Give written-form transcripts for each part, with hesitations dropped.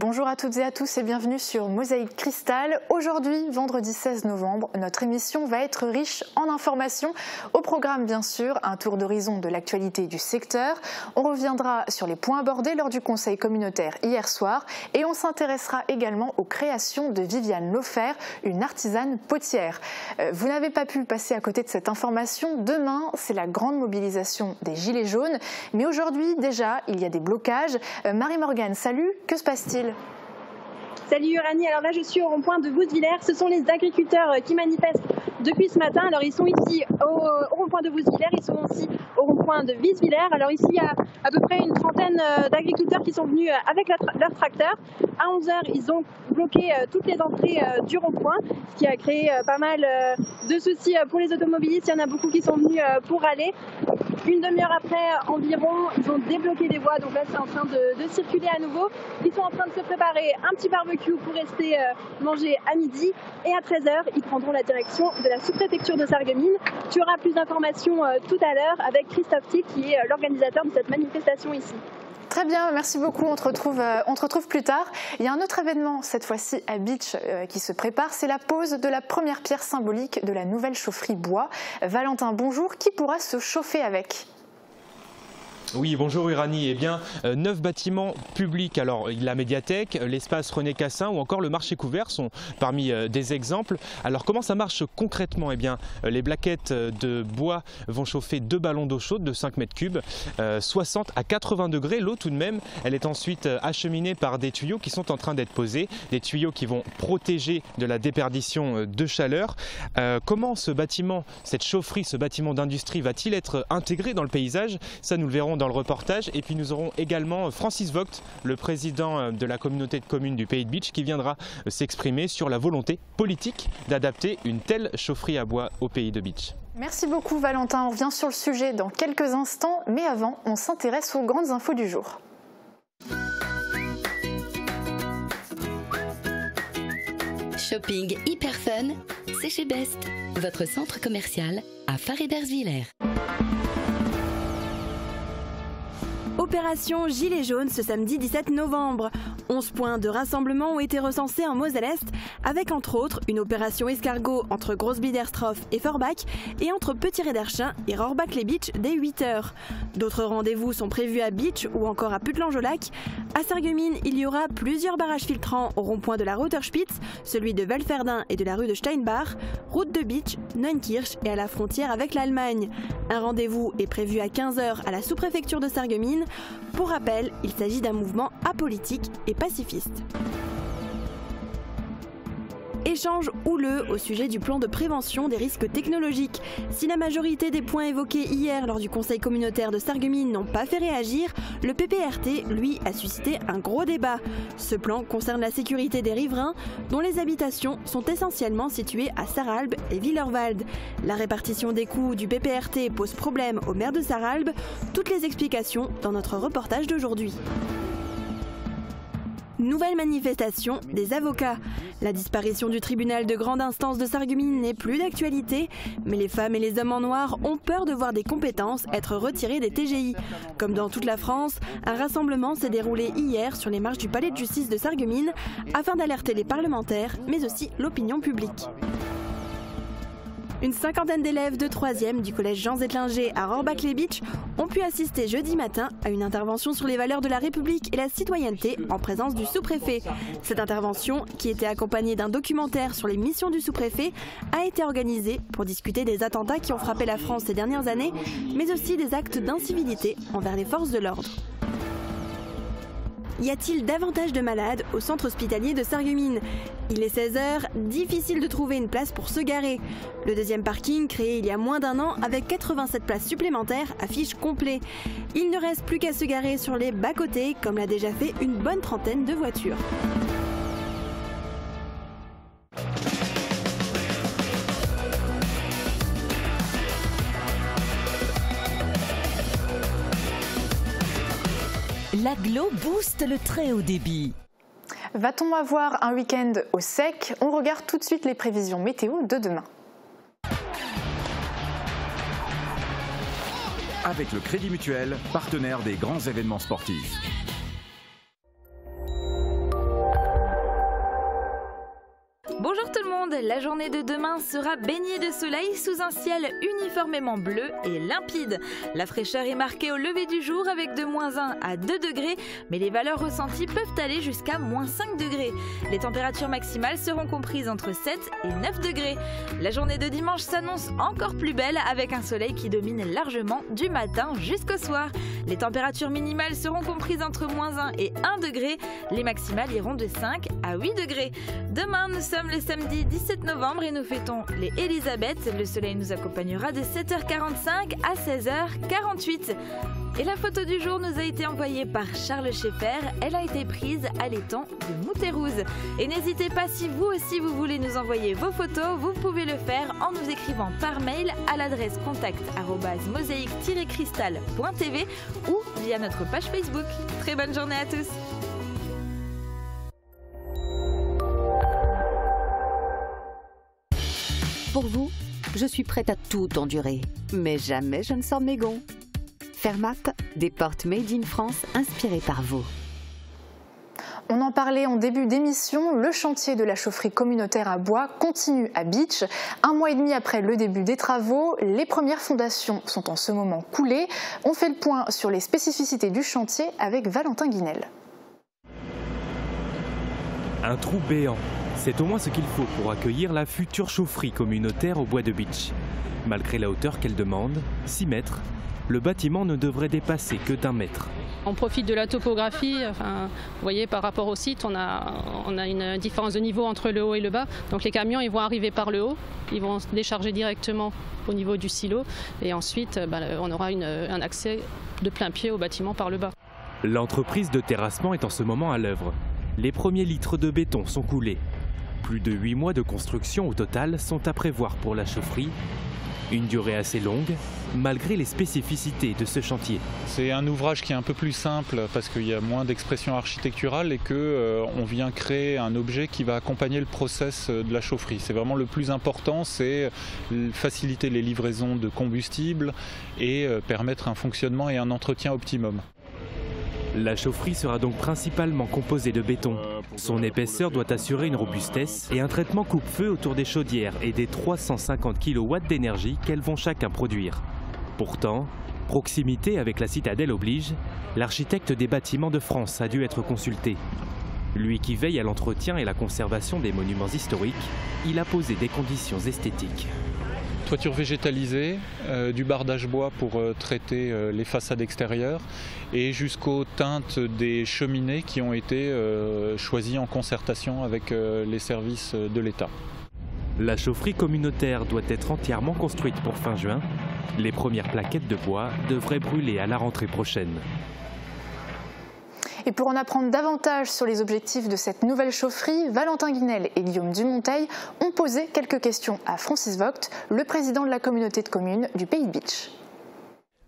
bonjour à toutes et à tous et bienvenue sur Mosaïque Cristal. Aujourd'hui, vendredi 16 novembre, notre émission va être riche en informations. Au programme, bien sûr, un tour d'horizon de l'actualité du secteur. On reviendra sur les points abordés lors du conseil communautaire hier soir et on s'intéressera également aux créations de Viviane Laufer, une artisane potière. Vous n'avez pas pu passer à côté de cette information. Demain, c'est la grande mobilisation des Gilets jaunes. Mais aujourd'hui, déjà, il y a des blocages. Marie-Morgane, salut, que se passe-t-il ? Salut Uranie, alors là je suis au rond-point de Vouzevillers, ce sont les agriculteurs qui manifestent depuis ce matin. Alors ils sont ici au rond-point de Vouzevillers, ils sont aussi au rond-point de Visvillers. Alors ici il y a à peu près une trentaine d'agriculteurs qui sont venus avec leur tracteur. À 11h ils ont bloqué toutes les entrées du rond-point, ce qui a créé pas mal de soucis pour les automobilistes. Il y en a beaucoup qui sont venus pour aller. Une demi-heure après environ, ils ont débloqué les voies, donc là c'est en train de circuler à nouveau. Ils sont en train de se préparer un petit barbecue pour rester manger à midi. Et à 13h, ils prendront la direction de la sous-préfecture de Sarreguemines. Tu auras plus d'informations tout à l'heure avec Christophe Tick, qui est l'organisateur de cette manifestation ici. Très bien, merci beaucoup. On te retrouve plus tard. Il y a un autre événement, cette fois-ci à Bitche, qui se prépare. C'est la pose de la première pierre symbolique de la nouvelle chaufferie bois. Valentin, bonjour. Qui pourra se chauffer avec ? Oui, bonjour Uranie. Eh bien, 9 bâtiments publics, alors la médiathèque, l'espace René Cassin ou encore le marché couvert sont parmi des exemples. Alors comment ça marche concrètement ? Eh bien, les plaquettes de bois vont chauffer 2 ballons d'eau chaude de 5 mètres cubes, 60 à 80 degrés. L'eau tout de même, elle est ensuite acheminée par des tuyaux qui sont en train d'être posés, des tuyaux qui vont protéger de la déperdition de chaleur. Comment ce bâtiment, cette chaufferie, ce bâtiment d'industrie va-t-il être intégré dans le paysage ? Ça, nous le verrons dans le reportage. Et puis nous aurons également Francis Vogt, le président de la communauté de communes du Pays de Bitche, qui viendra s'exprimer sur la volonté politique d'adapter une telle chaufferie à bois au Pays de Bitche. Merci beaucoup Valentin, on revient sur le sujet dans quelques instants, mais avant, on s'intéresse aux grandes infos du jour. Shopping hyper fun, c'est chez Best, votre centre commercial à Faré-d'Ersviller. Opération Gilets jaunes ce samedi 17 novembre. 11 points de rassemblement ont été recensés en Moselle-Est, avec entre autres une opération escargot entre Großbiederstroff et Forbach et entre Petit-Réderchin et Rohrbach-les-Bitches dès 8h. D'autres rendez-vous sont prévus à Bitche ou encore à Puttelange-au-Lac. À Sarreguemines, il y aura plusieurs barrages filtrants au rond-point de la Rotterspitz, celui de Wölferdin et de la rue de Steinbach, route de Bitche, Neunkirch et à la frontière avec l'Allemagne. Un rendez-vous est prévu à 15h à la sous-préfecture de Sarreguemines. Pour rappel, il s'agit d'un mouvement apolitique et pacifiste. Échange houleux au sujet du plan de prévention des risques technologiques. Si la majorité des points évoqués hier lors du conseil communautaire de Sarreguemines n'ont pas fait réagir, le PPRT, lui, a suscité un gros débat. Ce plan concerne la sécurité des riverains, dont les habitations sont essentiellement situées à Sarralbe et Willerwald. La répartition des coûts du PPRT pose problème au maire de Sarralbe. Toutes les explications dans notre reportage d'aujourd'hui. Nouvelle manifestation des avocats. La disparition du tribunal de grande instance de Sarreguemines n'est plus d'actualité, mais les femmes et les hommes en noir ont peur de voir des compétences être retirées des TGI. Comme dans toute la France, un rassemblement s'est déroulé hier sur les marches du palais de justice de Sarreguemines afin d'alerter les parlementaires, mais aussi l'opinion publique. Une cinquantaine d'élèves de 3e du collège Jean Zettlinger à Rohrbach-les-Bitches ont pu assister jeudi matin à une intervention sur les valeurs de la République et la citoyenneté en présence du sous-préfet. Cette intervention, qui était accompagnée d'un documentaire sur les missions du sous-préfet, a été organisée pour discuter des attentats qui ont frappé la France ces dernières années, mais aussi des actes d'incivilité envers les forces de l'ordre. Y a-t-il davantage de malades au centre hospitalier de Sarreguemines ? Il est 16h, difficile de trouver une place pour se garer. Le deuxième parking, créé il y a moins d'un an avec 87 places supplémentaires, affiche complet. Il ne reste plus qu'à se garer sur les bas-côtés, comme l'a déjà fait une bonne trentaine de voitures. L'Aglo booste le très haut débit. Va-t-on avoir un week-end au sec ? On regarde tout de suite les prévisions météo de demain. Avec le Crédit Mutuel, partenaire des grands événements sportifs. la journée de demain sera baignée de soleil sous un ciel uniformément bleu et limpide. La fraîcheur est marquée au lever du jour avec de -1 à 2 degrés, mais les valeurs ressenties peuvent aller jusqu'à -5 degrés. Les températures maximales seront comprises entre 7 et 9 degrés. La journée de dimanche s'annonce encore plus belle avec un soleil qui domine largement du matin jusqu'au soir. Les températures minimales seront comprises entre -1 et 1 degré. Les maximales iront de 5 à 8 degrés. Demain, nous sommes le samedi 17 novembre et nous fêtons les Elisabeth. Le soleil nous accompagnera de 7h45 à 16h48. Et la photo du jour nous a été envoyée par Charles Schaeffer. Elle a été prise à l'étang de Moutérouze. Et n'hésitez pas, si vous aussi vous voulez nous envoyer vos photos, vous pouvez le faire en nous écrivant par mail à l'adresse contact@mosaïque-cristal.tv ou via notre page Facebook. Très bonne journée à tous. Pour vous, je suis prête à tout endurer, mais jamais je ne sors de mes gonds. Fermat, des portes made in France inspirées par vous. On en parlait en début d'émission, le chantier de la chaufferie communautaire à bois continue à Bitche. 1 mois et demi après le début des travaux, les premières fondations sont en ce moment coulées. On fait le point sur les spécificités du chantier avec Valentin Guinel. Un trou béant, c'est au moins ce qu'il faut pour accueillir la future chaufferie communautaire au bois de Bitche. Malgré la hauteur qu'elle demande, 6 mètres, le bâtiment ne devrait dépasser que d'1 mètre. On profite de la topographie, vous voyez par rapport au site, on a une différence de niveau entre le haut et le bas. Donc les camions ils vont arriver par le haut, ils vont se décharger directement au niveau du silo et ensuite on aura un accès de plein pied au bâtiment par le bas. L'entreprise de terrassement est en ce moment à l'œuvre. Les premiers litres de béton sont coulés. Plus de 8 mois de construction au total sont à prévoir pour la chaufferie. Une durée assez longue, malgré les spécificités de ce chantier. C'est un ouvrage qui est un peu plus simple parce qu'il y a moins d'expression architecturale et qu'on vient créer un objet qui va accompagner le process de la chaufferie. C'est vraiment le plus important, c'est faciliter les livraisons de combustible et permettre un fonctionnement et un entretien optimum. La chaufferie sera donc principalement composée de béton. Son épaisseur doit assurer une robustesse et un traitement coupe-feu autour des chaudières et des 350 kW d'énergie qu'elles vont chacun produire. Pourtant, proximité avec la citadelle oblige, l'architecte des bâtiments de France a dû être consulté. Lui qui veille à l'entretien et la conservation des monuments historiques, il a posé des conditions esthétiques. Toiture végétalisée, du bardage bois pour traiter les façades extérieures et jusqu'aux teintes des cheminées qui ont été choisies en concertation avec les services de l'État. La chaufferie communautaire doit être entièrement construite pour fin juin. Les premières plaquettes de bois devraient brûler à la rentrée prochaine. Et pour en apprendre davantage sur les objectifs de cette nouvelle chaufferie, Valentin Guinel et Guillaume Dumonteil ont posé quelques questions à Francis Vogt, le président de la communauté de communes du Pays de Bitche.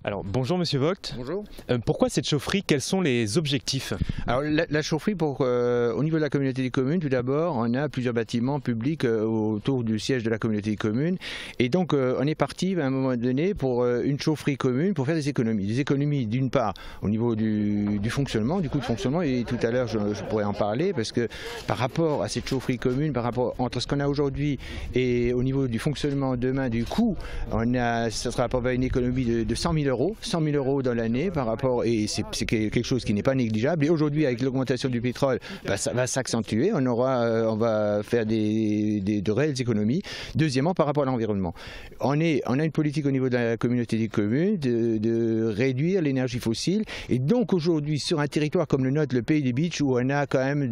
Alors bonjour Monsieur Vogt. Bonjour. Pourquoi cette chaufferie? Quels sont les objectifs? Alors la chaufferie, au niveau de la communauté des communes, tout d'abord, on a plusieurs bâtiments publics autour du siège de la communauté des communes. Et donc on est parti à un moment donné pour une chaufferie commune pour faire des économies. Des économies d'une part au niveau du fonctionnement, du coût de fonctionnement, et tout à l'heure je pourrais en parler parce que par rapport à cette chaufferie commune, par rapport entre ce qu'on a aujourd'hui et au niveau du fonctionnement demain, du coût, ça sera à peu près une économie de 100 000 €. 100 000 € dans l'année par rapport, et c'est quelque chose qui n'est pas négligeable. Et aujourd'hui, avec l'augmentation du pétrole, ça va s'accentuer. On va faire de réelles économies. Deuxièmement, par rapport à l'environnement, on a une politique au niveau de la communauté des communes de réduire l'énergie fossile. Et donc aujourd'hui, sur un territoire comme le nôtre, le Pays des Bitches, où on a quand même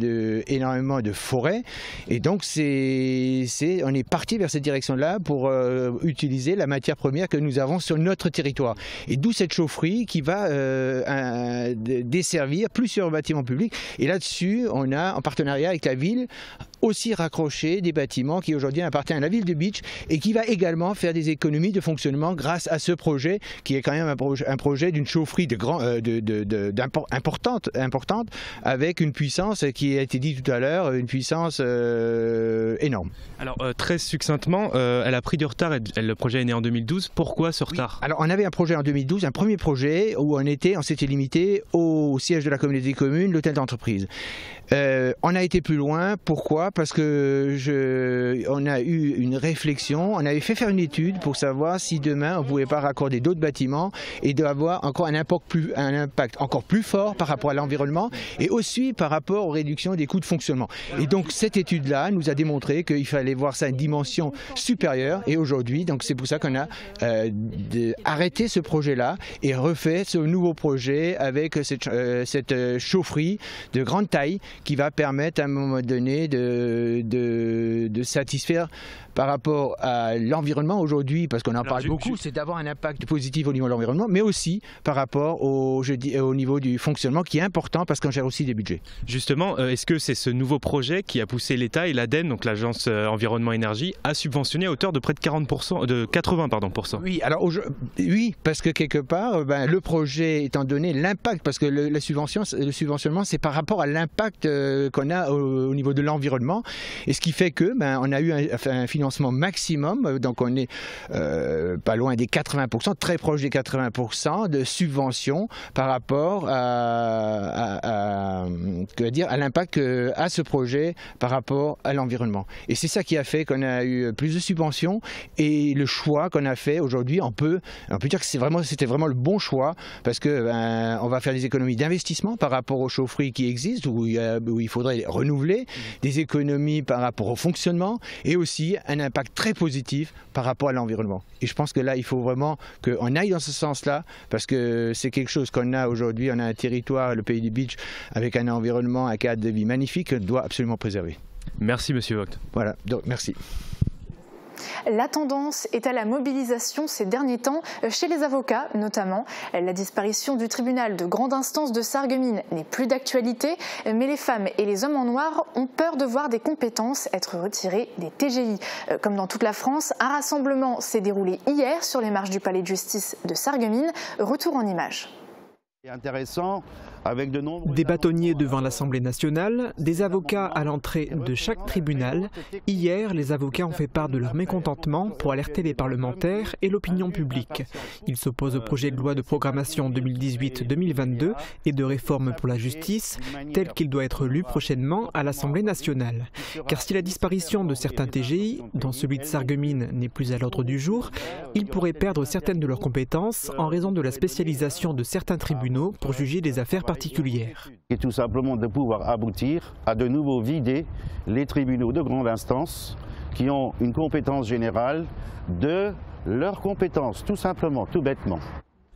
énormément de forêts, et donc on est parti vers cette direction-là pour utiliser la matière première que nous avons sur notre territoire. Et d'où cette chaufferie qui va desservir plusieurs bâtiments publics. Et là-dessus, on a, en partenariat avec la ville, aussi raccroché des bâtiments qui aujourd'hui appartiennent à la ville de Bitche et qui va également faire des économies de fonctionnement grâce à ce projet qui est quand même un projet d'une chaufferie importante avec une puissance qui a été dit tout à l'heure, une puissance énorme. Alors très succinctement, elle a pris du retard, le projet est né en 2012, pourquoi ce retard? Alors on avait un projet en 2012, un premier projet où on s'était limité au siège de la communauté des communes, l'hôtel d'entreprise. On a été plus loin, pourquoi? parce que on a eu une réflexion, on avait fait faire une étude pour savoir si demain on ne pouvait pas raccorder d'autres bâtiments et d'avoir encore un impact encore plus fort par rapport à l'environnement et aussi par rapport aux réductions des coûts de fonctionnement. Et donc cette étude-là nous a démontré qu'il fallait voir ça à une dimension supérieure et aujourd'hui, donc c'est pour ça qu'on a arrêté ce projet-là et refait ce nouveau projet avec cette chaufferie de grande taille qui va permettre à un moment donné de satisfaire par rapport à l'environnement aujourd'hui, parce qu'on en parle beaucoup, c'est d'avoir un impact positif au niveau de l'environnement, mais aussi par rapport au niveau du fonctionnement qui est important parce qu'on gère aussi des budgets. Justement, est-ce que c'est ce nouveau projet qui a poussé l'État et l'ADEME, donc l'Agence Environnement Énergie, à subventionner à hauteur de près de 80%? Oui, alors oui, parce que quelque part, le projet étant donné l'impact, parce que le subventionnement, c'est par rapport à l'impact qu'on a au niveau de l'environnement, et ce qui fait que on a eu un financement maximum, donc on est pas loin des 80%, très proche des 80% de subventions par rapport à l'impact à ce projet par rapport à l'environnement. Et c'est ça qui a fait qu'on a eu plus de subventions et le choix qu'on a fait aujourd'hui, on peut dire que c'était vraiment le bon choix parce que on va faire des économies d'investissement par rapport aux chaufferies qui existent où il faudrait les renouveler, des économies par rapport au fonctionnement et aussi un impact très positif par rapport à l'environnement. Et je pense que là, il faut vraiment qu'on aille dans ce sens-là, parce que c'est quelque chose qu'on a aujourd'hui. On a un territoire, le pays du Beach, avec un environnement, un cadre de vie magnifique, qu'on doit absolument préserver. Merci Monsieur Vogt. Voilà, donc merci. La tendance est à la mobilisation ces derniers temps chez les avocats notamment. La disparition du tribunal de grande instance de Sarreguemines n'est plus d'actualité, mais les femmes et les hommes en noir ont peur de voir des compétences être retirées des TGI. Comme dans toute la France, un rassemblement s'est déroulé hier sur les marches du palais de justice de Sarreguemines. Retour en images. Intéressant. Avec des bâtonniers devant l'Assemblée nationale, des avocats à l'entrée de chaque tribunal. Hier, les avocats ont fait part de leur mécontentement pour alerter les parlementaires et l'opinion publique. Ils s'opposent au projet de loi de programmation 2018-2022 et de réforme pour la justice, tel qu'il doit être lu prochainement à l'Assemblée nationale. Car si la disparition de certains TGI, dont celui de Sarreguemines, n'est plus à l'ordre du jour, ils pourraient perdre certaines de leurs compétences en raison de la spécialisation de certains tribunaux pour juger des affaires particulières. Et tout simplement de pouvoir aboutir à de nouveau vider les tribunaux de grande instance qui ont une compétence générale de leurs compétences, tout simplement, tout bêtement.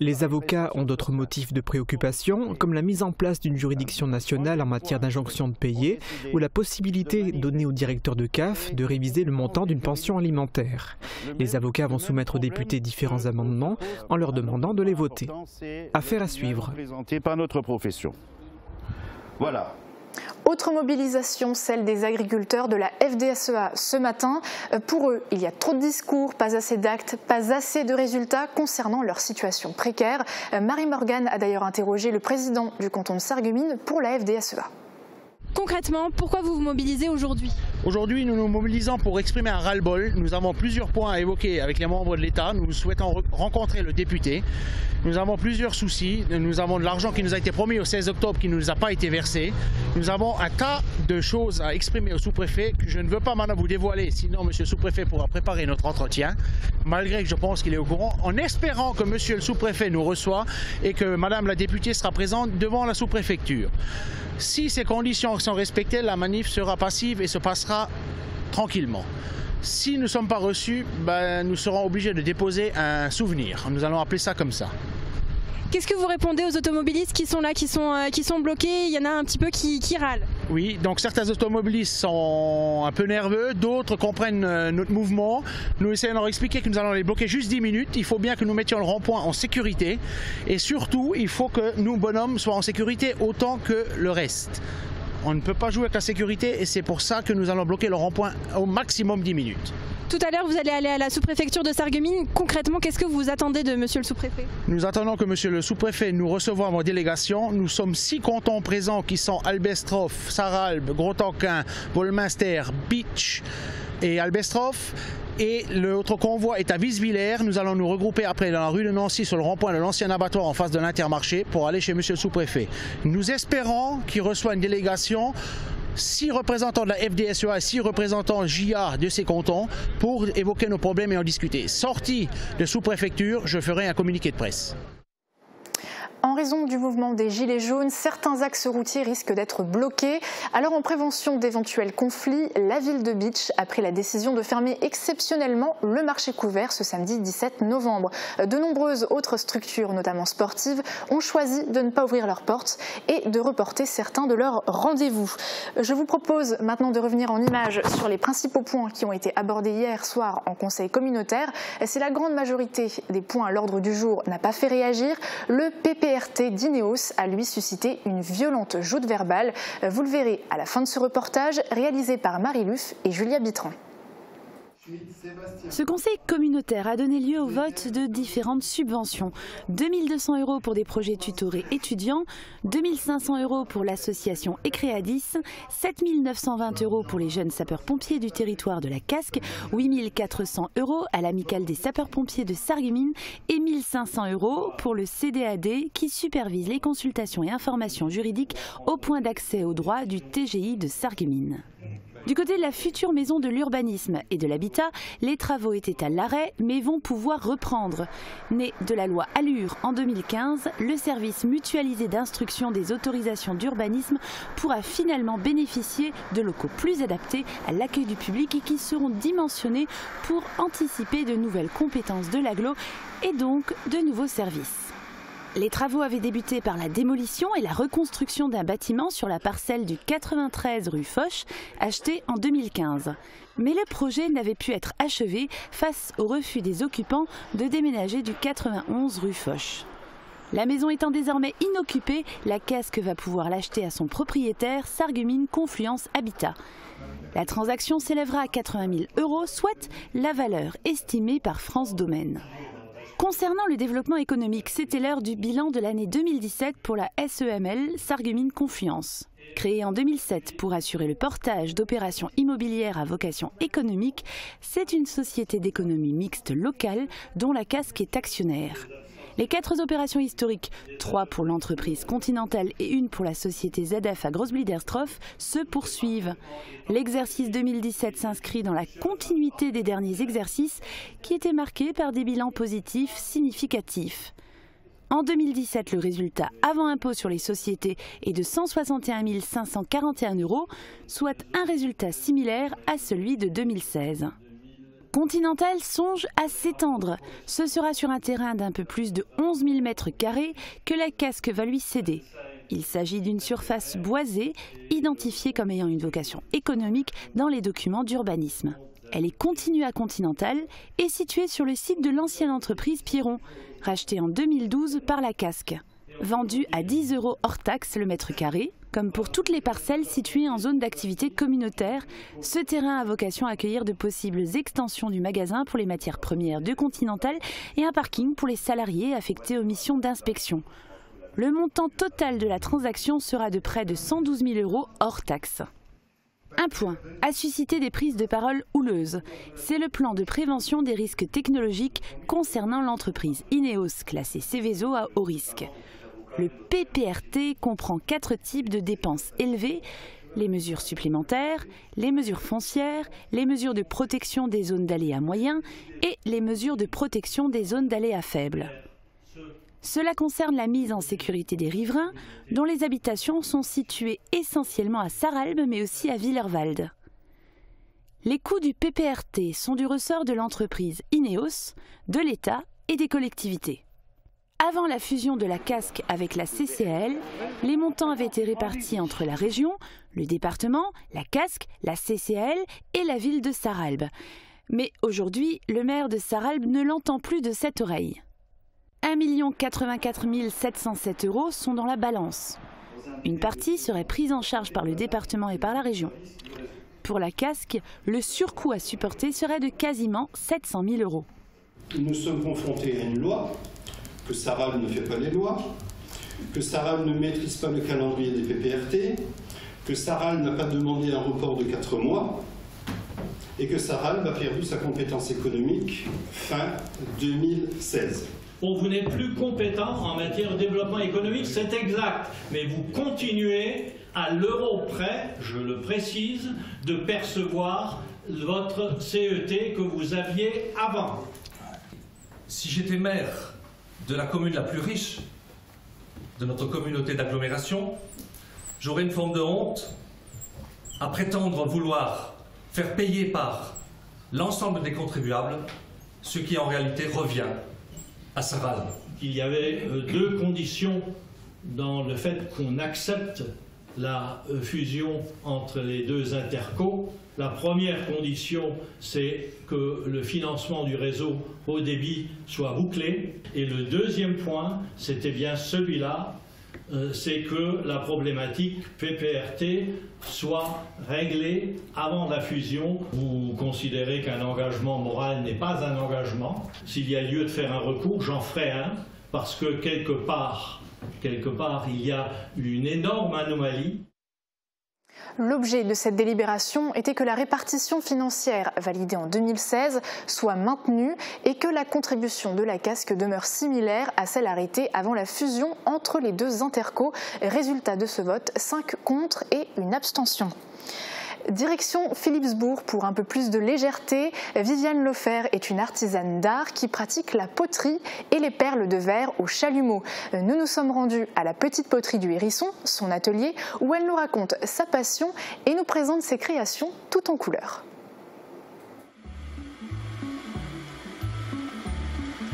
Les avocats ont d'autres motifs de préoccupation, comme la mise en place d'une juridiction nationale en matière d'injonction de payer ou la possibilité donnée au directeur de CAF de réviser le montant d'une pension alimentaire. Les avocats vont soumettre aux députés différents amendements en leur demandant de les voter. Affaire à suivre. Présenté par notre profession. Voilà. Autre mobilisation, celle des agriculteurs de la FDSEA ce matin. Pour eux, il y a trop de discours, pas assez d'actes, pas assez de résultats concernant leur situation précaire. Marie-Morgane a d'ailleurs interrogé le président du canton de Sarreguemines pour la FDSEA. Concrètement, pourquoi vous vous mobilisez aujourd'hui? Aujourd'hui, nous nous mobilisons pour exprimer un ras-le-bol. Nous avons plusieurs points à évoquer avec les membres de l'État. Nous souhaitons rencontrer le député. Nous avons plusieurs soucis. Nous avons de l'argent qui nous a été promis au 16 octobre qui ne nous a pas été versé. Nous avons un tas de choses à exprimer au sous-préfet que je ne veux pas maintenant vous dévoiler, sinon monsieur le sous-préfet pourra préparer notre entretien, malgré que je pense qu'il est au courant, en espérant que monsieur le sous-préfet nous reçoit et que madame la députée sera présente devant la sous-préfecture. Si ces conditions sont respectées, la manif sera passive et se passera tranquillement. Si nous ne sommes pas reçus, nous serons obligés de déposer un souvenir. Nous allons appeler ça comme ça. Qu'est-ce que vous répondez aux automobilistes qui sont là, qui sont bloqués? Il y en a un petit peu qui râlent. Oui, donc certains automobilistes sont un peu nerveux, d'autres comprennent notre mouvement. Nous essayons de leur expliquer que nous allons les bloquer juste 10 minutes. Il faut bien que nous mettions le rond-point en sécurité. Et surtout, il faut que nous, bonhommes, soient en sécurité autant que le reste. On ne peut pas jouer avec la sécurité et c'est pour ça que nous allons bloquer le rond-point au maximum 10 minutes. Tout à l'heure, vous allez aller à la sous-préfecture de Sarreguemines. Concrètement, qu'est-ce que vous attendez de monsieur le sous-préfet? Nous attendons que monsieur le sous-préfet nous reçoive en délégation. Nous sommes 6 cantons présents qui sont Albestroff, Sarralbe, Gros-Tanquin, Volminster, Beach et Albestroff. Et l'autre convoi est à Visvillers. Nous allons nous regrouper après dans la rue de Nancy sur le rond-point de l'ancien abattoir en face de l'Intermarché pour aller chez monsieur le sous-préfet. Nous espérons qu'il reçoit une délégation 6 représentants de la FDSEA, 6 représentants JA de ces cantons pour évoquer nos problèmes et en discuter. Sorti de sous-préfecture, je ferai un communiqué de presse. En raison du mouvement des Gilets jaunes, certains axes routiers risquent d'être bloqués. Alors en prévention d'éventuels conflits, la ville de Bitche a pris la décision de fermer exceptionnellement le marché couvert ce samedi 17 novembre. De nombreuses autres structures, notamment sportives, ont choisi de ne pas ouvrir leurs portes et de reporter certains de leurs rendez-vous. Je vous propose maintenant de revenir en images sur les principaux points qui ont été abordés hier soir en conseil communautaire. Si la grande majorité des points à l'ordre du jour n'a pas fait réagir, le PPRT d'Ineos a lui suscité une violente joute verbale. Vous le verrez à la fin de ce reportage réalisé par Marie Luff et Julia Bitran. Ce conseil communautaire a donné lieu au vote de différentes subventions. 2 200 € pour des projets tutorés étudiants, 2 500 € pour l'association Ecréadis, 7 920 € pour les jeunes sapeurs-pompiers du territoire de la Casque, 8 400 € à l'amicale des sapeurs-pompiers de Sarreguemines et 1 500 € pour le CDAD qui supervise les consultations et informations juridiques au point d'accès aux droits du TGI de Sarreguemines. Du côté de la future maison de l'urbanisme et de l'habitat, les travaux étaient à l'arrêt mais vont pouvoir reprendre. Né de la loi Allure en 2015, le service mutualisé d'instruction des autorisations d'urbanisme pourra finalement bénéficier de locaux plus adaptés à l'accueil du public et qui seront dimensionnés pour anticiper de nouvelles compétences de l'agglo et donc de nouveaux services. Les travaux avaient débuté par la démolition et la reconstruction d'un bâtiment sur la parcelle du 93 rue Foch, acheté en 2015. Mais le projet n'avait pu être achevé face au refus des occupants de déménager du 91 rue Foch. La maison étant désormais inoccupée, la Casque va pouvoir l'acheter à son propriétaire, Sarreguemines Confluence Habitat. La transaction s'élèvera à 80 000 €, soit la valeur estimée par France Domaine. Concernant le développement économique, c'était l'heure du bilan de l'année 2017 pour la SEML Sarreguemines Confluence. Créée en 2007 pour assurer le portage d'opérations immobilières à vocation économique, c'est une société d'économie mixte locale dont la Casque est actionnaire. Les 4 opérations historiques, 3 pour l'entreprise Continentale et 1 pour la société ZF à Grossbliederstroff, se poursuivent. L'exercice 2017 s'inscrit dans la continuité des derniers exercices qui étaient marqués par des bilans positifs significatifs. En 2017, le résultat avant impôt sur les sociétés est de 161 541 €, soit un résultat similaire à celui de 2016. Continental songe à s'étendre. Ce sera sur un terrain d'un peu plus de 11 000 m² que la Casque va lui céder. Il s'agit d'une surface boisée, identifiée comme ayant une vocation économique dans les documents d'urbanisme. Elle est continue à Continental et située sur le site de l'ancienne entreprise Piron, rachetée en 2012 par la Casque. Vendue à 10 € hors taxe le mètre carré. Comme pour toutes les parcelles situées en zone d'activité communautaire, ce terrain a vocation à accueillir de possibles extensions du magasin pour les matières premières de Continental et un parking pour les salariés affectés aux missions d'inspection. Le montant total de la transaction sera de près de 112 000 € hors taxe. Un point a suscité des prises de parole houleuses. C'est le plan de prévention des risques technologiques concernant l'entreprise Ineos classée Seveso à haut risque. Le PPRT comprend 4 types de dépenses élevées, les mesures supplémentaires, les mesures foncières, les mesures de protection des zones d'aléas moyens et les mesures de protection des zones d'aléas faibles. Cela concerne la mise en sécurité des riverains, dont les habitations sont situées essentiellement à Sarralbe mais aussi à Villerwald. Les coûts du PPRT sont du ressort de l'entreprise Ineos, de l'État et des collectivités. Avant la fusion de la Casque avec la CCAL, les montants avaient été répartis entre la région, le département, la Casque, la CCAL et la ville de Sarralbe. Mais aujourd'hui, le maire de Sarralbe ne l'entend plus de cette oreille. 1 084 707 € sont dans la balance. Une partie serait prise en charge par le département et par la région. Pour la Casque, le surcoût à supporter serait de quasiment 700 000 €. Nous sommes confrontés à une loi, que Sarralbe ne fait pas les lois, que Sarralbe ne maîtrise pas le calendrier des PPRT, que Sarralbe n'a pas demandé un report de 4 mois et que Sarralbe a perdu sa compétence économique fin 2016. Bon, vous n'êtes plus compétent en matière de développement économique, c'est exact, mais vous continuez à l'euro près, je le précise, de percevoir votre CET que vous aviez avant. Si j'étais maire de la commune la plus riche de notre communauté d'agglomération, j'aurais une forme de honte à prétendre vouloir faire payer par l'ensemble des contribuables ce qui en réalité revient à Sarral. Il y avait deux conditions dans le fait qu'on accepte la fusion entre les deux intercos. La première condition, c'est que le financement du réseau haut débit soit bouclé. Et le deuxième point, c'était bien celui-là, c'est que la problématique PPRT soit réglée avant la fusion. Vous considérez qu'un engagement moral n'est pas un engagement. S'il y a lieu de faire un recours, j'en ferai un, parce que quelque part, il y a une énorme anomalie. L'objet de cette délibération était que la répartition financière validée en 2016 soit maintenue et que la contribution de la casque demeure similaire à celle arrêtée avant la fusion entre les deux intercos. Résultat de ce vote, 5 contre et une abstention. Direction Philippsbourg pour un peu plus de légèreté. Viviane Lefer est une artisane d'art qui pratique la poterie et les perles de verre au chalumeau. Nous nous sommes rendus à la petite poterie du Hérisson, son atelier, où elle nous raconte sa passion et nous présente ses créations tout en couleurs.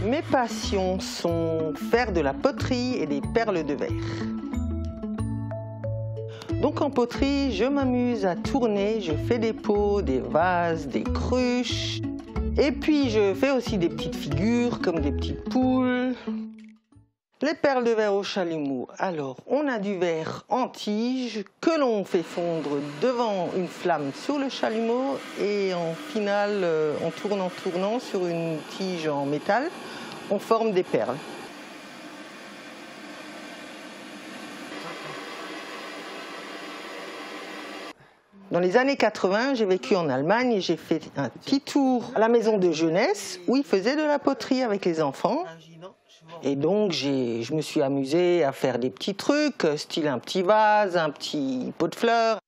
Mes passions sont faire de la poterie et des perles de verre. Donc en poterie, je m'amuse à tourner, je fais des pots, des vases, des cruches. Et puis je fais aussi des petites figures comme des petites poules. Les perles de verre au chalumeau. Alors on a du verre en tige que l'on fait fondre devant une flamme sur le chalumeau et en finale, en tournant sur une tige en métal, on forme des perles. Dans les années 80, j'ai vécu en Allemagne et j'ai fait un petit tour à la maison de jeunesse où ils faisaient de la poterie avec les enfants. Et donc, je me suis amusée à faire des petits trucs, style un petit vase, un petit pot de fleurs.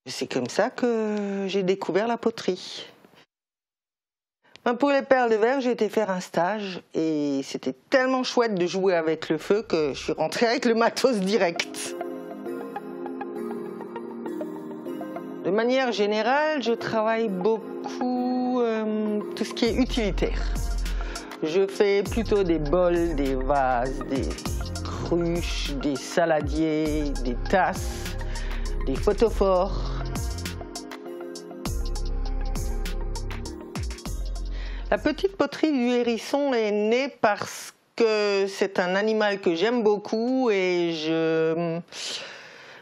C'est comme ça que j'ai découvert la poterie. Pour les perles de verre, j'ai été faire un stage et c'était tellement chouette de jouer avec le feu que je suis rentrée avec le matos direct. De manière générale, je travaille beaucoup tout ce qui est utilitaire. Je fais plutôt des bols, des vases, des cruches, des saladiers, des tasses, des photophores. La petite poterie du Hérisson est née parce que c'est un animal que j'aime beaucoup et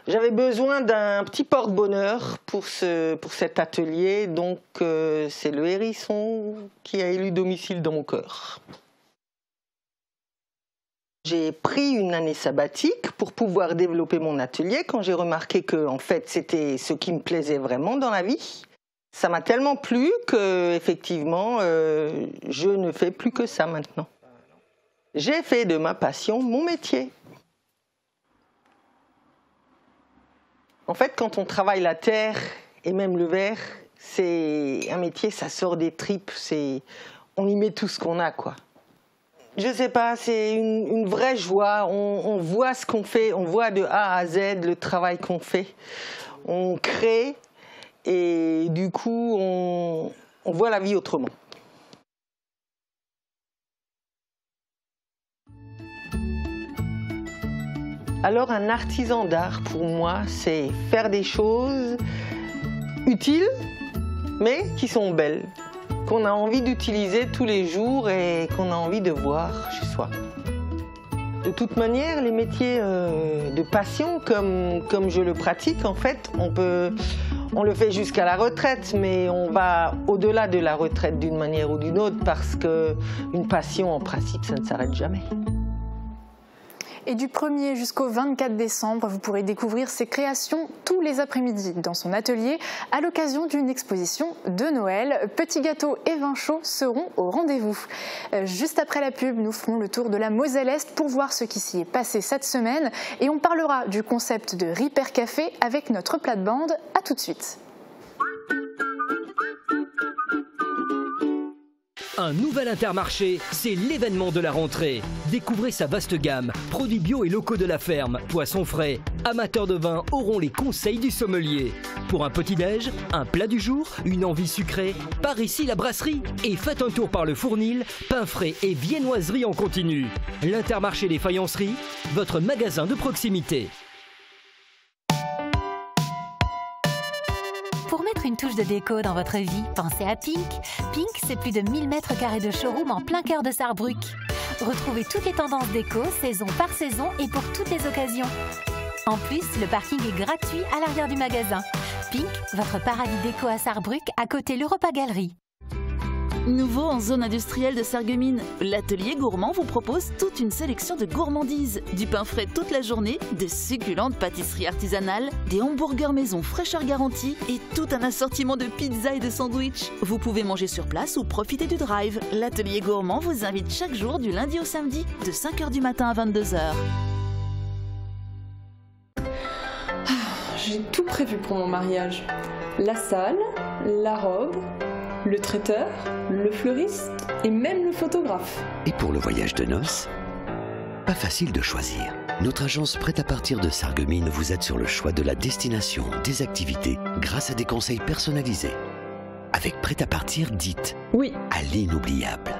j'avais besoin d'un petit porte-bonheur pour cet atelier, donc c'est le Hérisson qui a élu domicile dans mon cœur. J'ai pris une année sabbatique pour pouvoir développer mon atelier quand j'ai remarqué que en fait, c'était ce qui me plaisait vraiment dans la vie. Ça m'a tellement plu que effectivement, je ne fais plus que ça maintenant. J'ai fait de ma passion mon métier. En fait, quand on travaille la terre et même le verre, c'est un métier, ça sort des tripes, on y met tout ce qu'on a, quoi. Je sais pas, c'est une vraie joie, on voit ce qu'on fait, on voit de A à Z le travail qu'on fait. On crée et du coup, on voit la vie autrement. Alors un artisan d'art, pour moi, c'est faire des choses utiles, mais qui sont belles, qu'on a envie d'utiliser tous les jours et qu'on a envie de voir chez soi. De toute manière, les métiers de passion, comme je le pratique, en fait, on le fait jusqu'à la retraite, mais on va au-delà de la retraite d'une manière ou d'une autre, parce qu'une passion, en principe, ça ne s'arrête jamais. Et du 1er jusqu'au 24 décembre, vous pourrez découvrir ses créations tous les après-midi dans son atelier à l'occasion d'une exposition de Noël. Petits gâteaux et vin chaud seront au rendez-vous. Juste après la pub, nous ferons le tour de la Moselle-Est pour voir ce qui s'y est passé cette semaine. Et on parlera du concept de Ripper Café avec notre plate-bande. À tout de suite. Un nouvel Intermarché, c'est l'événement de la rentrée. Découvrez sa vaste gamme, produits bio et locaux de la ferme, poissons frais. Amateurs de vin auront les conseils du sommelier. Pour un petit-déj, un plat du jour, une envie sucrée, par ici la brasserie. Et faites un tour par le Fournil, pain frais et viennoiserie en continu. L'Intermarché des faïenceries, votre magasin de proximité. Pour mettre une touche de déco dans votre vie, pensez à Pink. Pink, c'est plus de 1000 mètres carrés de showroom en plein cœur de Sarrebruck. Retrouvez toutes les tendances déco, saison par saison et pour toutes les occasions. En plus, le parking est gratuit à l'arrière du magasin. Pink, votre paradis déco à Sarrebruck, à côté l'Europa Galerie. Nouveau en zone industrielle de Sarreguemines, l'atelier gourmand vous propose toute une sélection de gourmandises. Du pain frais toute la journée, de succulentes pâtisseries artisanales, des hamburgers maison fraîcheur garantie et tout un assortiment de pizzas et de sandwichs. Vous pouvez manger sur place ou profiter du drive. L'atelier gourmand vous invite chaque jour du lundi au samedi de 5h du matin à 22h. J'ai tout prévu pour mon mariage. La salle, la robe, le traiteur, le fleuriste et même le photographe. Et pour le voyage de noces, pas facile de choisir. Notre agence Prêt-à-partir de Sarreguemines vous aide sur le choix de la destination, des activités, grâce à des conseils personnalisés. Avec Prêt-à-partir, dites oui à l'inoubliable.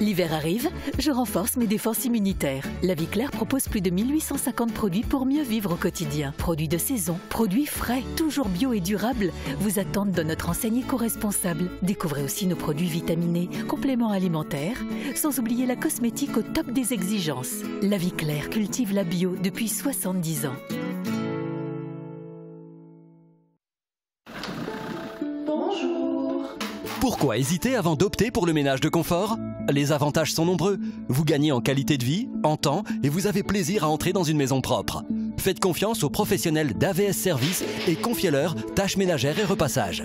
L'hiver arrive, je renforce mes défenses immunitaires. La Vie Claire propose plus de 1850 produits pour mieux vivre au quotidien. Produits de saison, produits frais, toujours bio et durables, vous attendent dans notre enseigne éco-responsable. Découvrez aussi nos produits vitaminés, compléments alimentaires, sans oublier la cosmétique au top des exigences. La Vie Claire cultive la bio depuis 70 ans. Pourquoi hésiter avant d'opter pour le ménage de confort? Les avantages sont nombreux. Vous gagnez en qualité de vie, en temps et vous avez plaisir à entrer dans une maison propre. Faites confiance aux professionnels d'AVS Service et confiez-leur tâches ménagères et repassage.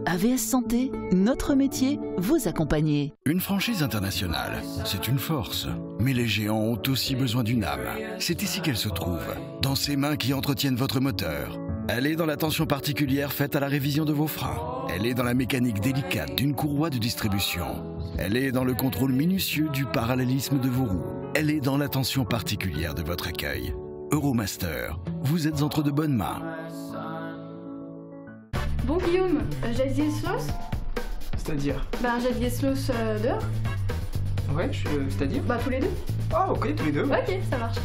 AVS Santé, notre métier, vous accompagner. Une franchise internationale, c'est une force. Mais les géants ont aussi besoin d'une âme. C'est ici qu'elle se trouve, dans ces mains qui entretiennent votre moteur. Elle est dans l'attention particulière faite à la révision de vos freins. Elle est dans la mécanique délicate d'une courroie de distribution. Elle est dans le contrôle minutieux du parallélisme de vos roues. Elle est dans l'attention particulière de votre accueil. Euromaster, vous êtes entre de bonnes mains. Bon Guillaume, Jadier Sloss? C'est-à-dire? Jadier Sloss dehors. Ouais, c'est-à-dire? Tous les deux. Ah, ok, tous les deux. Ok, ça marche.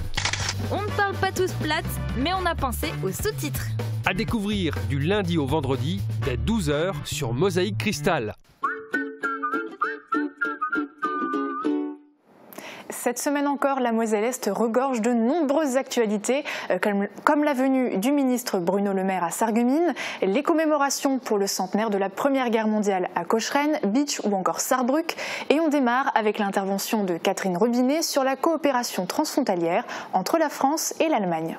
On ne parle pas tous plate, mais on a pensé aux sous-titres. À découvrir du lundi au vendredi dès 12h sur Mosaïque Cristal. Cette semaine encore, la Moselle-Est regorge de nombreuses actualités, comme la venue du ministre Bruno Le Maire à Sarreguemines, les commémorations pour le centenaire de la Première Guerre mondiale à Cocherène, Bitche ou encore Sarrebruck. Et on démarre avec l'intervention de Catherine Robinet sur la coopération transfrontalière entre la France et l'Allemagne.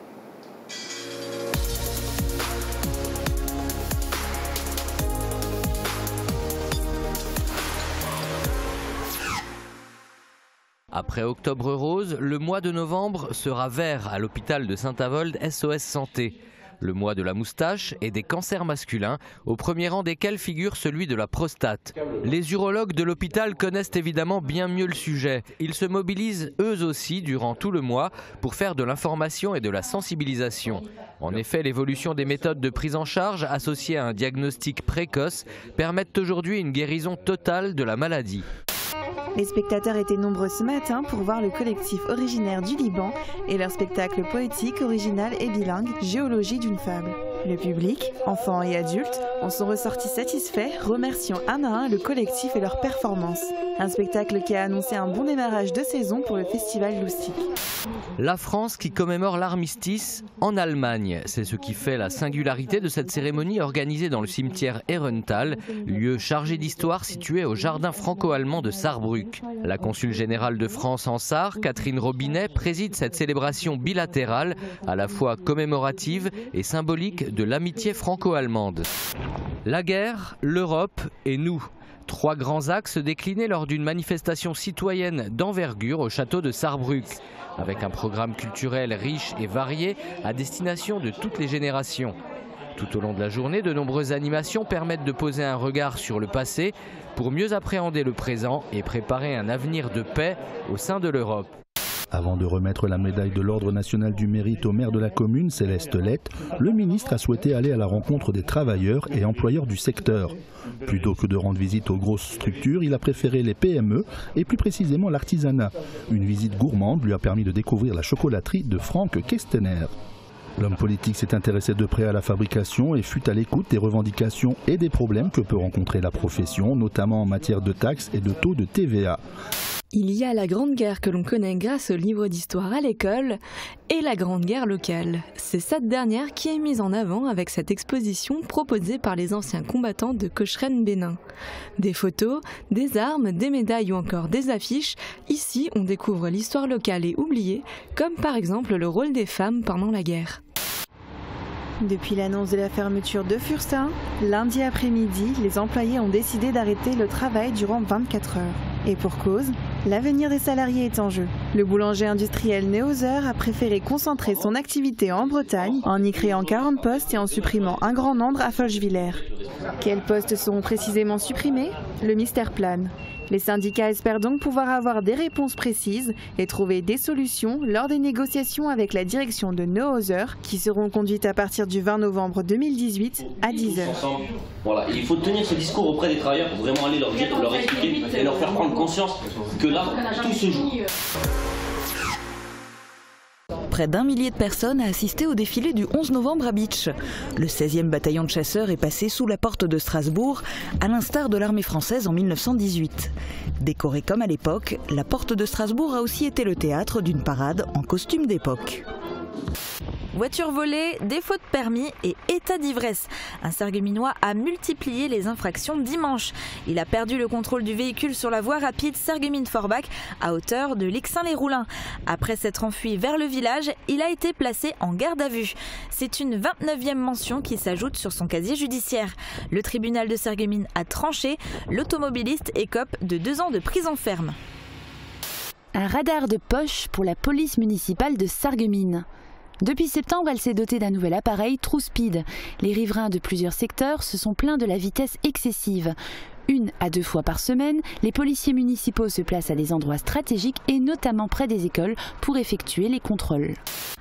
Après Octobre Rose, le mois de novembre sera vert à l'hôpital de Saint-Avold SOS Santé. Le mois de la moustache et des cancers masculins, au premier rang desquels figure celui de la prostate. Les urologues de l'hôpital connaissent évidemment bien mieux le sujet. Ils se mobilisent eux aussi durant tout le mois pour faire de l'information et de la sensibilisation. En effet, l'évolution des méthodes de prise en charge associées à un diagnostic précoce permettent aujourd'hui une guérison totale de la maladie. Les spectateurs étaient nombreux ce matin pour voir le collectif originaire du Liban et leur spectacle poétique, original et bilingue, Géologie d'une fable. Le public, enfants et adultes, en sont ressortis satisfaits, remerciant un à un le collectif et leur performance. Un spectacle qui a annoncé un bon démarrage de saison pour le festival Loustic. La France qui commémore l'armistice en Allemagne. C'est ce qui fait la singularité de cette cérémonie organisée dans le cimetière Ehrenthal, lieu chargé d'histoire situé au jardin franco-allemand de Saarbrück. La consul générale de France en Sarre, Catherine Robinet, préside cette célébration bilatérale, à la fois commémorative et symbolique de l'amitié franco-allemande. La guerre, l'Europe et nous. 3 grands axes déclinés lors d'une manifestation citoyenne d'envergure au château de Saarbrück, avec un programme culturel riche et varié à destination de toutes les générations. Tout au long de la journée, de nombreuses animations permettent de poser un regard sur le passé pour mieux appréhender le présent et préparer un avenir de paix au sein de l'Europe. Avant de remettre la médaille de l'Ordre national du mérite au maire de la commune, Céleste Lett, le ministre a souhaité aller à la rencontre des travailleurs et employeurs du secteur. Plutôt que de rendre visite aux grosses structures, il a préféré les PME et plus précisément l'artisanat. Une visite gourmande lui a permis de découvrir la chocolaterie de Frank Kestener. L'homme politique s'est intéressé de près à la fabrication et fut à l'écoute des revendications et des problèmes que peut rencontrer la profession, notamment en matière de taxes et de taux de TVA. Il y a la Grande Guerre que l'on connaît grâce au livre d'histoire à l'école et la Grande Guerre locale. C'est cette dernière qui est mise en avant avec cette exposition proposée par les anciens combattants de Cochrane-Bénin. Des photos, des armes, des médailles ou encore des affiches, ici on découvre l'histoire locale et oubliée, comme par exemple le rôle des femmes pendant la guerre. Depuis l'annonce de la fermeture de Fursin, lundi après-midi, les employés ont décidé d'arrêter le travail durant 24 heures. Et pour cause, l'avenir des salariés est en jeu. Le boulanger industriel Neoser a préféré concentrer son activité en Bretagne en y créant 40 postes et en supprimant un grand nombre à Folchwiller. Quels postes seront précisément supprimés? Le mystère plane. Les syndicats espèrent donc pouvoir avoir des réponses précises et trouver des solutions lors des négociations avec la direction de Neoser qui seront conduites à partir du 20 novembre 2018 à 10h. Voilà, il faut tenir ce discours auprès des travailleurs pour vraiment aller leur dire, leur expliquer et leur faire prendre conscience que là, tout se joue. Près d'1 millier de personnes a assisté au défilé du 11 novembre à Bitche. Le 16e bataillon de chasseurs est passé sous la porte de Strasbourg, à l'instar de l'armée française en 1918. Décorée comme à l'époque, la porte de Strasbourg a aussi été le théâtre d'une parade en costume d'époque. Voiture volée, défaut de permis et état d'ivresse. Un Sarregueminois a multiplié les infractions dimanche. Il a perdu le contrôle du véhicule sur la voie rapide Sarreguemines-Forbach à hauteur de Lixin-les-Roulins. Après s'être enfui vers le village, il a été placé en garde à vue. C'est une 29e mention qui s'ajoute sur son casier judiciaire. Le tribunal de Sarreguemines a tranché. L'automobiliste écope de 2 ans de prison ferme. Un radar de poche pour la police municipale de Sarreguemines. Depuis septembre, elle s'est dotée d'un nouvel appareil TrueSpeed. Les riverains de plusieurs secteurs se sont plaints de la vitesse excessive. 1 à 2 fois par semaine, les policiers municipaux se placent à des endroits stratégiques et notamment près des écoles pour effectuer les contrôles.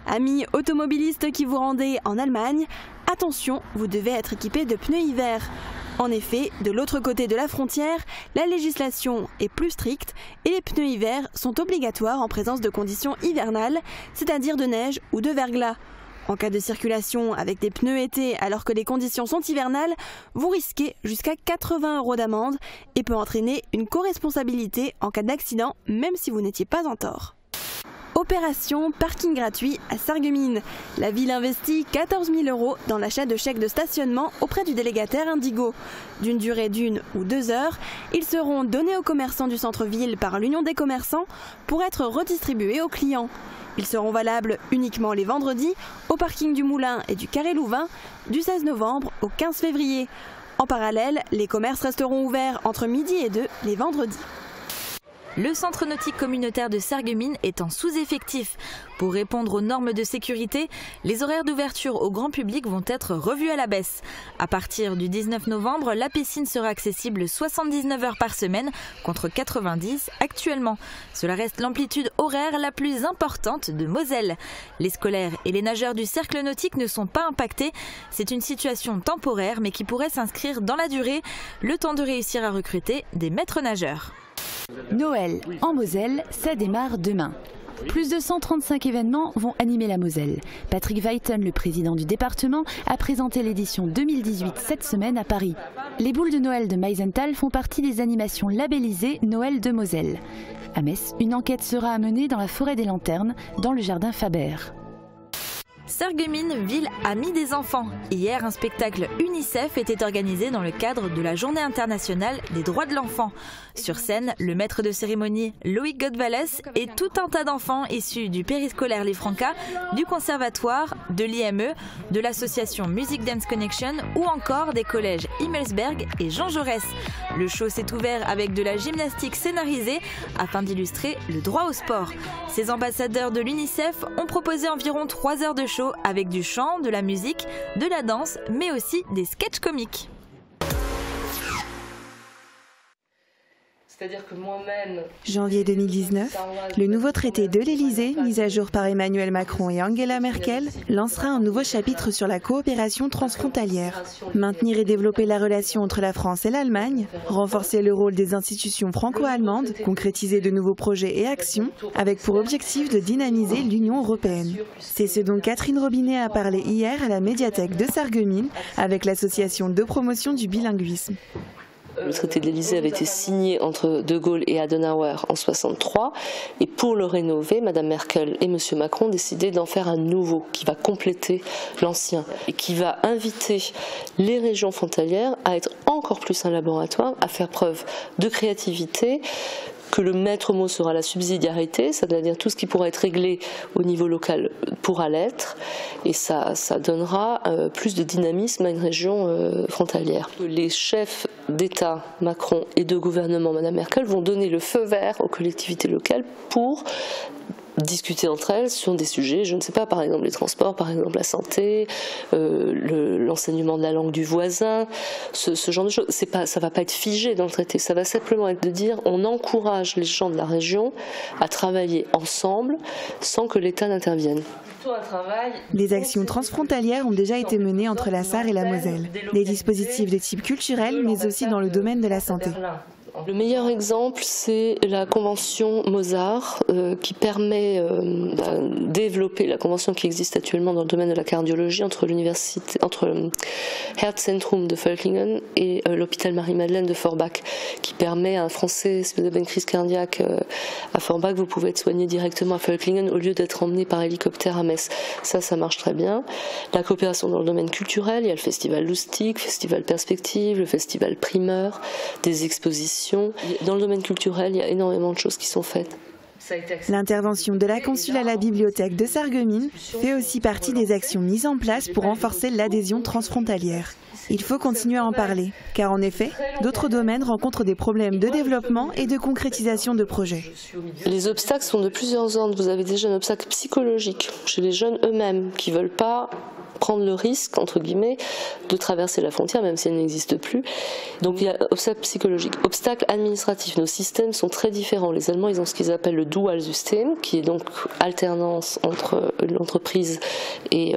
Amis automobilistes qui vous rendez en Allemagne, attention, vous devez être équipés de pneus hiver. En effet, de l'autre côté de la frontière, la législation est plus stricte et les pneus hiver sont obligatoires en présence de conditions hivernales, c'est-à-dire de neige ou de verglas. En cas de circulation avec des pneus été alors que les conditions sont hivernales, vous risquez jusqu'à 80 € d'amende et peut entraîner une co-responsabilité en cas d'accident même si vous n'étiez pas en tort. Opération parking gratuit à Sarreguemines. La ville investit 14 000 € dans l'achat de chèques de stationnement auprès du délégataire Indigo. D'une durée d'1 ou 2 heures, ils seront donnés aux commerçants du centre-ville par l'Union des commerçants pour être redistribués aux clients. Ils seront valables uniquement les vendredis au parking du Moulin et du Carré Louvain du 16 novembre au 15 février. En parallèle, les commerces resteront ouverts entre midi et 2 les vendredis. Le centre nautique communautaire de Sarreguemines est en sous-effectif. Pour répondre aux normes de sécurité, les horaires d'ouverture au grand public vont être revus à la baisse. À partir du 19 novembre, la piscine sera accessible 79 heures par semaine contre 90 actuellement. Cela reste l'amplitude horaire la plus importante de Moselle. Les scolaires et les nageurs du cercle nautique ne sont pas impactés. C'est une situation temporaire mais qui pourrait s'inscrire dans la durée, le temps de réussir à recruter des maîtres nageurs. Noël en Moselle, ça démarre demain. Plus de 135 événements vont animer la Moselle. Patrick Weiten, le président du département, a présenté l'édition 2018 cette semaine à Paris. Les boules de Noël de Meisenthal font partie des animations labellisées Noël de Moselle. À Metz, une enquête sera à mener dans la forêt des Lanternes, dans le jardin Faber. Sarreguemines, ville amie des enfants. Hier, un spectacle UNICEF était organisé dans le cadre de la Journée internationale des droits de l'enfant. Sur scène, le maître de cérémonie Loïc Godvalès et tout un tas d'enfants issus du périscolaire Les Francas, du conservatoire, de l'IME, de l'association Music Dance Connection ou encore des collèges Himmelsberg et Jean Jaurès. Le show s'est ouvert avec de la gymnastique scénarisée afin d'illustrer le droit au sport. Ces ambassadeurs de l'UNICEF ont proposé environ 3 heures de show avec du chant, de la musique, de la danse, mais aussi des sketchs comiques. C'est-à-dire que moi-même... Janvier 2019, le nouveau traité de l'Élysée, mis à jour par Emmanuel Macron et Angela Merkel, lancera un nouveau chapitre sur la coopération transfrontalière. Maintenir et développer la relation entre la France et l'Allemagne, renforcer le rôle des institutions franco-allemandes, concrétiser de nouveaux projets et actions, avec pour objectif de dynamiser l'Union européenne. C'est ce dont Catherine Robinet a parlé hier à la médiathèque de Sarreguemines, avec l'association de promotion du bilinguisme. Le traité de l'Élysée avait été signé entre De Gaulle et Adenauer en 1963 et pour le rénover, Mme Merkel et M. Macron ont décidé d'en faire un nouveau qui va compléter l'ancien et qui va inviter les régions frontalières à être encore plus un laboratoire, à faire preuve de créativité, que le maître mot sera la subsidiarité, c'est-à-dire tout ce qui pourra être réglé au niveau local pourra l'être, et ça donnera plus de dynamisme à une région frontalière. Les chefs d'État, Macron, et de gouvernement, Mme Merkel, vont donner le feu vert aux collectivités locales pour discuter entre elles sur des sujets, je ne sais pas, par exemple les transports, par exemple la santé, l'enseignement de la langue du voisin, ce genre de choses. Ça ne va pas être figé dans le traité, ça va simplement être de dire on encourage les gens de la région à travailler ensemble sans que l'État n'intervienne. Les actions transfrontalières ont déjà été menées entre la Sarre et la Moselle. Des dispositifs de type culturel, mais aussi dans le domaine de la santé. Le meilleur exemple, c'est la convention Mozart qui permet de développer la convention qui existe actuellement dans le domaine de la cardiologie entre Herzzentrum de Völklingen et l'hôpital Marie-Madeleine de Forbach, qui permet à un Français, si vous avez une crise cardiaque à Forbach, vous pouvez être soigné directement à Völklingen au lieu d'être emmené par hélicoptère à Metz. Ça marche très bien. La coopération dans le domaine culturel, il y a le festival Loustic, festival Perspective, le festival Primeur, des expositions. Dans le domaine culturel, il y a énormément de choses qui sont faites. L'intervention de la consule à la bibliothèque de Sarreguemines fait aussi partie des actions mises en place pour renforcer l'adhésion transfrontalière. Il faut continuer à en parler, car en effet, d'autres domaines rencontrent des problèmes de développement et de concrétisation de projets. Les obstacles sont de plusieurs ordres. Vous avez déjà un obstacle psychologique chez les jeunes eux-mêmes qui ne veulent pas prendre le risque, entre guillemets, de traverser la frontière, même si elle n'existe plus. Donc il y a obstacle psychologique. Obstacle administratif. Nos systèmes sont très différents. Les Allemands, ils ont ce qu'ils appellent le Dual System, qui est donc alternance entre l'entreprise et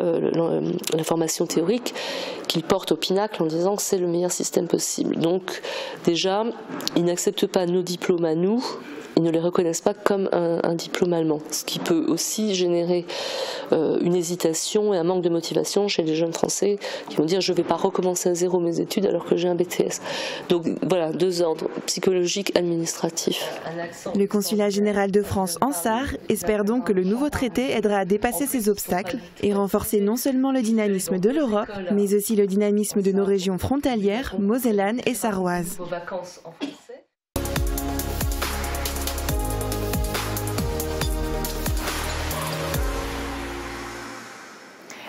la formation théorique, qu'ils portent au pinacle en disant que c'est le meilleur système possible. Donc déjà, ils n'acceptent pas nos diplômes à nous, ils ne les reconnaissent pas comme un diplôme allemand, ce qui peut aussi générer une hésitation et un manque de motivation chez les jeunes Français qui vont dire je ne vais pas recommencer à zéro mes études alors que j'ai un BTS. Donc voilà, 2 ordres, psychologique, administratif. Le Consulat général de France en Sarre espère donc que le nouveau traité aidera à dépasser ces obstacles et renforcer non seulement le dynamisme de l'Europe, mais aussi le dynamisme de nos régions frontalières, mosellanes et sarroises.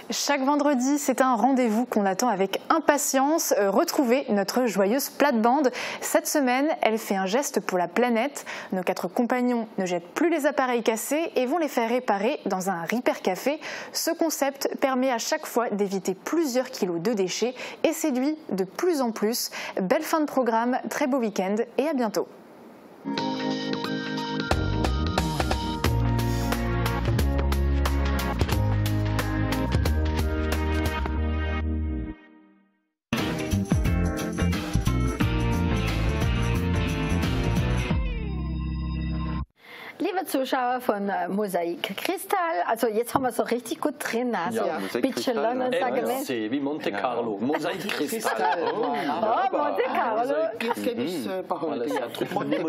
Chaque vendredi, c'est un rendez-vous qu'on attend avec impatience. Retrouver notre joyeuse plate-bande. Cette semaine, elle fait un geste pour la planète. Nos 4 compagnons ne jettent plus les appareils cassés et vont les faire réparer dans un Repair Café. Ce concept permet à chaque fois d'éviter plusieurs kilos de déchets et séduit de plus en plus. Belle fin de programme, très beau week-end et à bientôt. Liebe liebe Zuschauer von Mosaik Kristall, also jetzt haben wir so richtig gut drin. Also bisschen London, sagen wir. wie Monte Carlo. Mosaik Kristall. Monte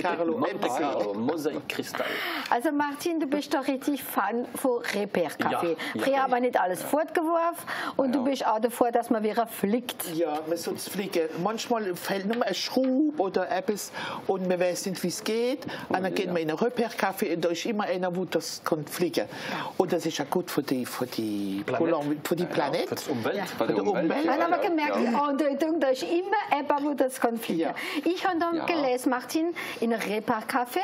Carlo. Monte Carlo, Mosaik Kristall. Also Martin, du bist doch richtig Fan von Repair-Café. Früher haben wir nicht alles fortgeworfen und du bist auch davor, dass man wieder fliegt. Ja, man soll es fliegen. Manchmal fällt nur ein Schraub oder etwas und man weiß nicht, wie es geht. Und dann geht man in einen Repair-Café und da ist immer einer, wo das kann fliegen. Und das ist ja gut für die Planet. Für die Umwelt. Für die Umwelt. Dann haben wir gemerkt, die Andeutung, da ist immer jemand, wo das kann fliegen. Ich habe dann gelesen, Martin, in einem Repair-Café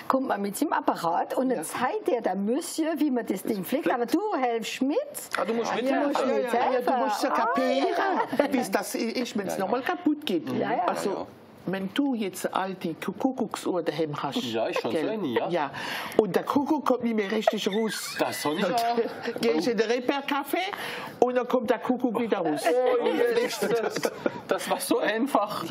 kommt man mit seinem Apparat und dann zeigt der Monsieur, wie man das Ding fliegt. Aber du hilfst mit. Du musst mithelfen. Du musst es kapieren, bis das ist, wenn es nochmal kaputt geht. Also, wenn du jetzt eine alte Kuckucksuhr daheim hast. Ja, ich schon so eine, ja. Und der Kuckuck kommt nicht mehr richtig raus. Das soll ich auch. Gehst in den Repair-Café und dann kommt der Kuckuck wieder raus. Das war so einfach.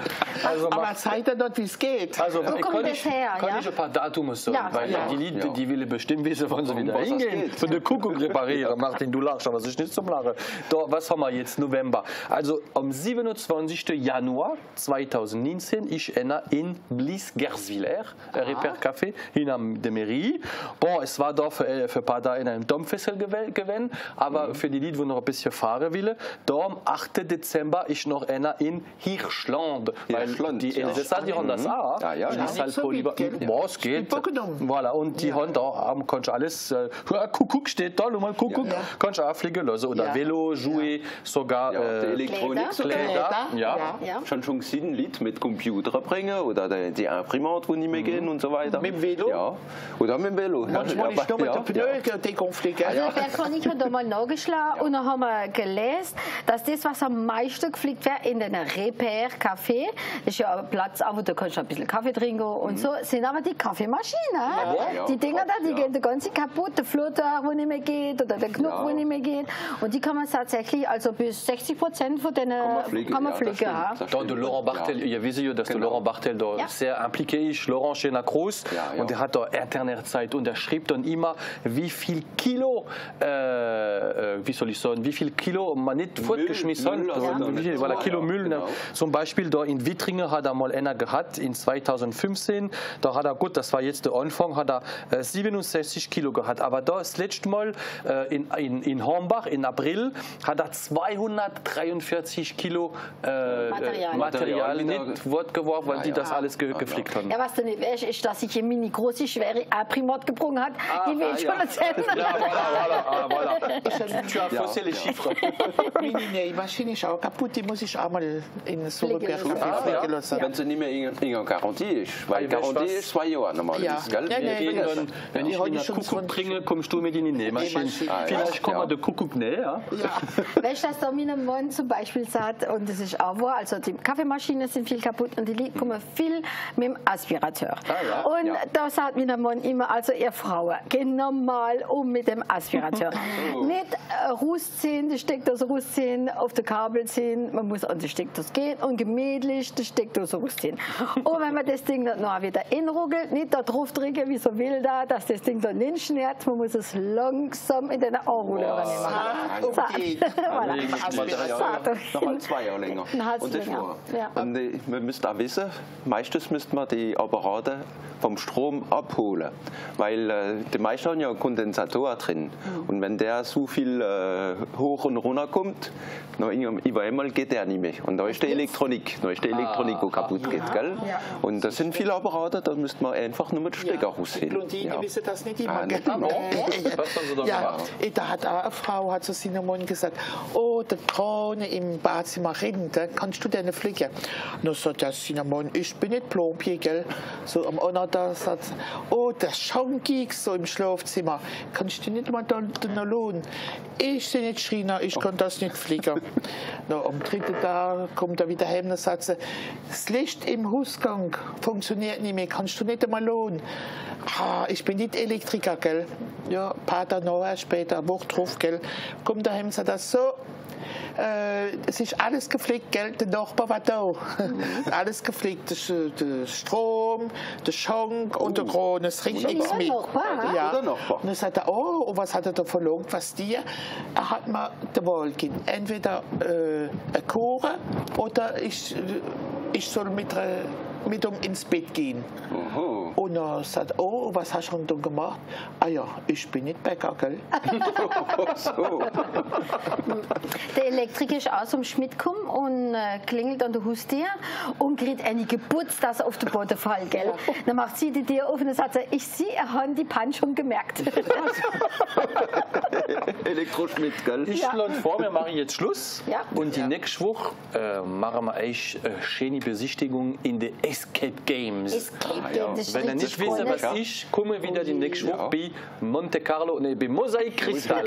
Also, aber zeigt er dort, wie es geht. Also, kann ich ein paar Datum sagen, weil die Leute, die will bestimmt wissen, wann sie wieder hingehen. Für den Kuckuck reparieren. Martin, du lachst, aber es ist nicht zum Lachen. Was haben wir jetzt? November. Also am 27. Januar 2019 ist einer in Blies-Gerswiller, ein Repair-Café, in der Mairie. Bon, es war da für ein paar Tage in einem Domfessel gewesen, aber für die Leute, die noch ein bisschen fahren wollen, da am 8. Dezember ist noch einer in Hirschland. Weil die Elsässer, die haben das auch. Die ist halt so lieber, es geht. Voilà, und die haben da, kannst du alles, Kuckuck steht da, mal Kuckuck, kannst du auch fliegen lassen. Oder Velo, Jouet, sogar Elektronik, Kleider. Schon gesehen, Leute mit Computer bringen oder die Imprimante, die nicht mehr gehen und so weiter. Mit dem Velo? Ja, oder mit dem Velo. Manchmal ist nur mit der Pneu die Konflikte. Also der Chronik hat da mal nachgeschlagen und dann haben wir gelesen, dass das, was am meisten gefliegt wird in den Repair-Café, das ist ja ein Platz, wo du kannst ein bisschen Kaffee trinken und so, sind aber die Kaffeemaschinen. Die Dinger da, die gehen ganz kaputt, der Flotter, wo nicht mehr geht oder der Knopf, wo nicht mehr geht. Und die kann man tatsächlich, also bis 60% von denen kann man fliegen. Da, der Laurent Bartel, ihr wisst ja, dass der Laurent Bartel da sehr impliqué ist, Laurent chez la Cruz, und der hat da Internetzeit und er schreibt dann immer, wie viel Kilo, wie soll ich sagen, wie viel Kilo man nicht fortgeschmissen hat, Kilo Müll. Genau. Zum Beispiel da in Wittringen hat er mal einer gehabt in 2015, da hat er, gut, das war jetzt der Anfang, hat er 67 Kilo gehabt, aber da das letzte Mal in Hornbach im April hat er 243 Kilo Material nicht fortgeworfen, weil die das alles geflickt haben. Ja, was du nicht weißt, ist, dass ich eine mini große, schwere Primat gebrungen hat, die will ich schon erzählen. Tu as faussé les chiffres. Die Maschine ist auch kaputt, die muss ich auch mal in so eine Perspektive lassen. Wenn sie nicht mehr in Garantie ist, weil Garantie ist 2 Jahre normalerweise. Wenn ich einen Kuckuck bringe, kommst du mit in die Nähmaschine. Vielleicht kommt der Kuckuck näher. Weißt du, dass da mein Mann zum Beispiel sagt, und das ist auch wahr, also die Kaffeemaschinen sind viel kaputt und die kommen viel mit dem Aspirateur. Und da sagt mein Mann immer, also ihr Frauen, geht normal mit dem Aspirateur. Nicht rausziehen, die Steckdose rausziehen, auf der Kabel ziehen, man muss an die Steckdose gehen und gemütlich die Steckdose rausziehen. Und wenn man das Ding dann noch wieder inruggelt, nicht da drauf drücken, wie so will da, dass das Ding dann nicht schnärt, man muss es langsam in den Anruller nehmen. Nochmal 2 Jahre länger. Und das wir müssen auch wissen, meistens müsste man die Apparate vom Strom abholen, weil die meisten haben ja einen Kondensator drin. Und wenn der so viel hoch und runter kommt, über einmal geht der nicht mehr. Und da ist die Elektronik, die kaputt geht. Gell? Und das sind viele Apparate, da müsste man einfach nur mit Stecker raushängen. Blondine wissen das nicht immer. Da hat eine Frau zu seinem Mann gesagt, oh, der Krone im Badzimmer regnet, kannst du denn fliegen? Dann sagt der Cinnamon, ich bin nicht Plombier, gell? So am anderen da sagt, oh, der Schaunkig so im Schlafzimmer, kannst du nicht mal da lohnen? Ich bin nicht Schreiner, ich kann das nicht fliegen. No, am 3. Tag kommt er wieder heim und sagt, das Licht im Hausgang funktioniert nicht mehr, kannst du nicht einmal lohnen? Ich bin nicht Elektriker, gell? Ja, ein paar Tage nachher, später, eine Woche drauf, gell? Kommt er heim und sagt, so, es ist alles gepflegt, gell? Der Nachbar war da. Alles gepflegt, der Strom, der Schank und der Kron, es riecht nichts mit. Ja. Und dann sagt er, oh, und was hat er da verlangt, was dir? Er hat mir die Wahl gegeben, entweder eine Kuchen oder ich soll mit ihm ins Bett gehen. Und er sagt, oh, was hast du denn gemacht? Ah ja, ich bin nicht Bäcker, gell? So. Der Elektriker ist aus dem Schmidt gekommen und klingelt an der Haustür und kriegt eine Geburt, dass er auf den Boden fällt, gell? Dann macht sie die Tür auf und sagt, ich sehe, er hat die Panne schon gemerkt. Elektroschmidt, gell? Ich schlage vor, wir machen jetzt Schluss. Ja. Und die nächste Woche machen wir euch eine schöne Besichtigung in den Escape Games. Escape Games. Wenn ihr nicht wisst, was ist, kommen wir wieder die nächste Woche bei Monte Carlo, bei Mosaik Cristal.